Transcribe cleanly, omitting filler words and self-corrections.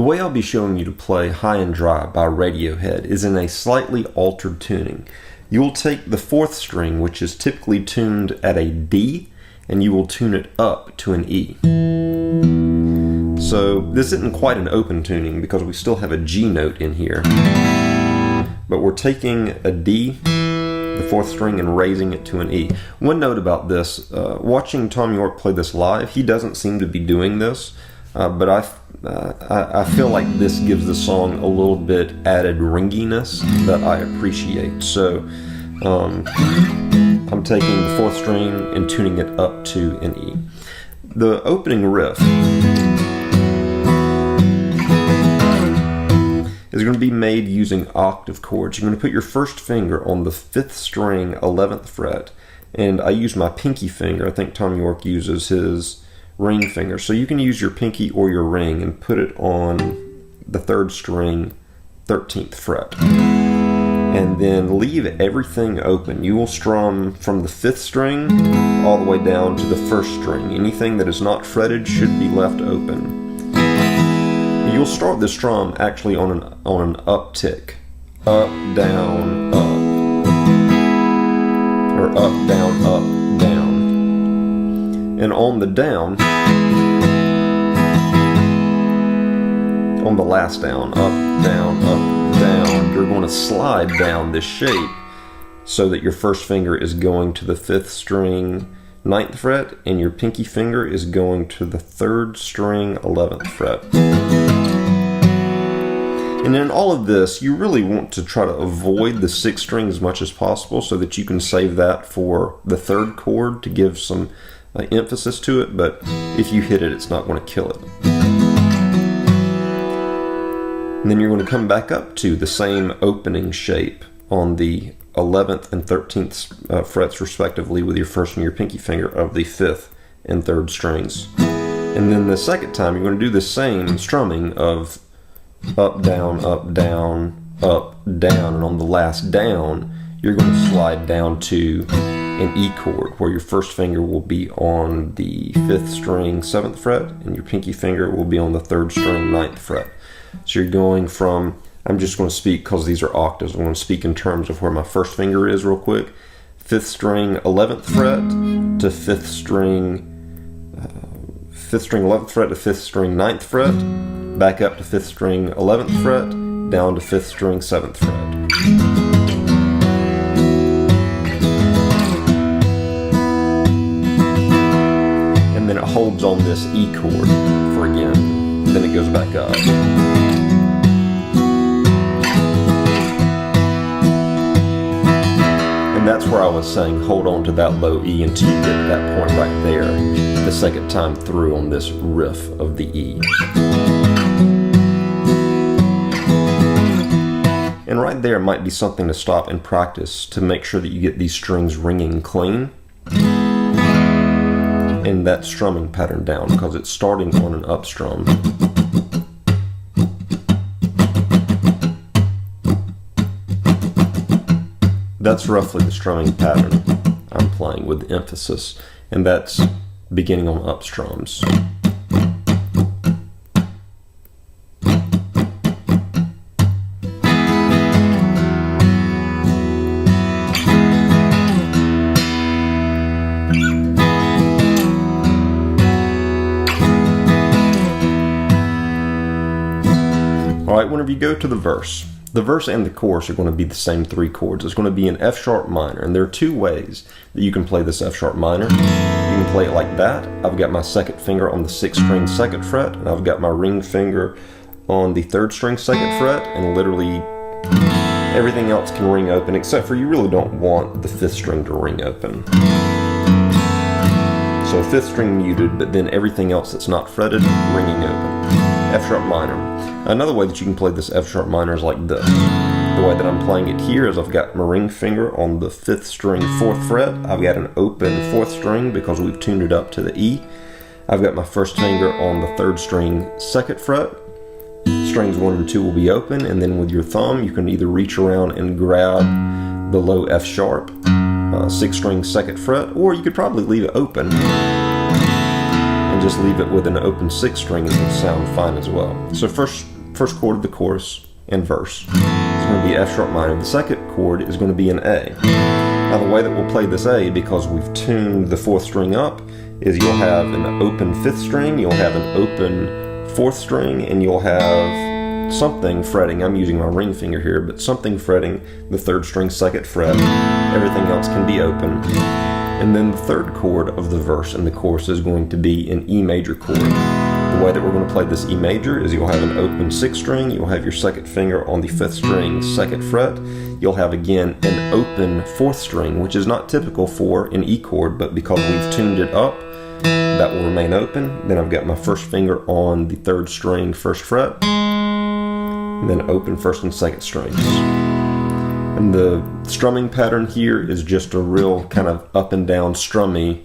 The way I'll be showing you to play High and Dry by Radiohead is in a slightly altered tuning. You will take the fourth string, which is typically tuned at a D, and you will tune it up to an E. So this isn't quite an open tuning because we still have a G note in here. But we're taking a D, the fourth string, and raising it to an E. One note about this, watching Tom York play this live, he doesn't seem to be doing this, but I feel like this gives the song a little bit added ringiness that I appreciate. So I'm taking the fourth string and tuning it up to an E. The opening riff is going to be made using octave chords. You're going to put your first finger on the 5th string, 11th fret, and I use my pinky finger. I think Tom York uses his ring finger. So you can use your pinky or your ring and put it on the 3rd string, 13th fret. And then leave everything open. You will strum from the 5th string all the way down to the 1st string. Anything that is not fretted should be left open. You'll start the strum actually on an uptick. Up, down, up. Or up, down, up, down. And on the down, on the last down, up, down, you're going to slide down this shape so that your first finger is going to the 5th string, 9th fret, and your pinky finger is going to the 3rd string, 11th fret. And in all of this, you really want to try to avoid the 6th string as much as possible so that you can save that for the 3rd chord to give some emphasis to it, but if you hit it, it's not going to kill it. And then you're going to come back up to the same opening shape on the 11th and 13th frets respectively with your first and your pinky finger of the 5th and 3rd strings. And then the second time, you're going to do the same strumming of up, down, up, down, up, down, and on the last down, you're going to slide down to an E chord, where your first finger will be on the 5th string, 7th fret, and your pinky finger will be on the 3rd string, 9th fret. So you're going from, I'm just going to speak because these are octaves, I'm going to speak in terms of where my first finger is real quick. 5th string, 11th fret to 5th string, 11th fret to 5th string, 9th fret, back up to 5th string, 11th fret, down to 5th string, 7th fret. And then it holds on this E chord for again, then it goes back up. And that's where I was saying hold on to that low E until you get to that point right there the second time through on this riff of the E. And right there might be something to stop and practice to make sure that you get these strings ringing clean and that strumming pattern down, because it's starting on an up strum. That's roughly the strumming pattern I'm playing with emphasis, and that's beginning on up strums. Alright, whenever you go to the verse and the chorus are going to be the same 3 chords. It's going to be an F sharp minor, and there are 2 ways that you can play this F sharp minor. You can play it like that. I've got my 2nd finger on the 6th string, 2nd fret, and I've got my ring finger on the 3rd string, 2nd fret, and literally everything else can ring open, except for you really don't want the 5th string to ring open. So 5th string muted, but then everything else that's not fretted, ringing open. F sharp minor. Another way that you can play this F sharp minor is like this. The way that I'm playing it here is I've got my ring finger on the 5th string, 4th fret. I've got an open 4th string because we've tuned it up to the E. I've got my first finger on the 3rd string, 2nd fret. Strings 1 and 2 will be open, and then with your thumb you can either reach around and grab the low F sharp, 6th string, 2nd fret, or you could probably leave it open and just leave it with an open 6th string and it'll sound fine as well. So first first chord of the chorus and verse. It's going to be F sharp minor. The second chord is going to be an A. Now the way that we'll play this A, because we've tuned the 4th string up, is you'll have an open 5th string, you'll have an open 4th string, and you'll have something fretting. I'm using my ring finger here, but something fretting the 3rd string 2nd fret. Everything else can be open. And then the 3rd chord of the verse in the chorus is going to be an E major chord. The way that we're going to play this E major is you'll have an open 6th string, you'll have your 2nd finger on the 5th string 2nd fret, you'll have again an open 4th string, which is not typical for an E chord, but because we've tuned it up, that will remain open. Then I've got my 1st finger on the 3rd string 1st fret, and then open 1st and 2nd strings. And the strumming pattern here is just a real kind of up and down strummy